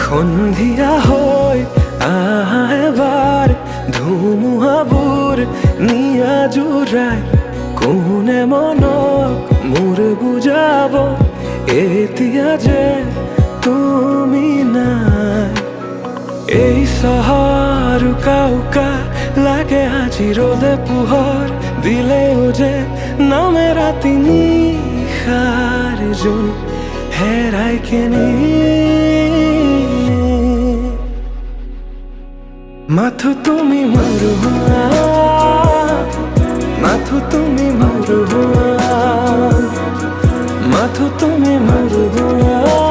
সন্ধিয়া হৈ এবাৰ ধুমুহাবোৰ নিয়া জোৰাই কোনে মনক মোৰ বুজাব এতিয়া যে তুমি নাই। এই চহৰ উকা উকা লাগে আজি ৰ'দে পোহৰ দিলেও যে নামে ৰাতি নিশাৰ জোন হেৰাই কিনি মাথো তুমি মোৰ হোৱা, মাথো তুমি মোৰ হোৱা, মাথো তুমি মোৰ হোৱা।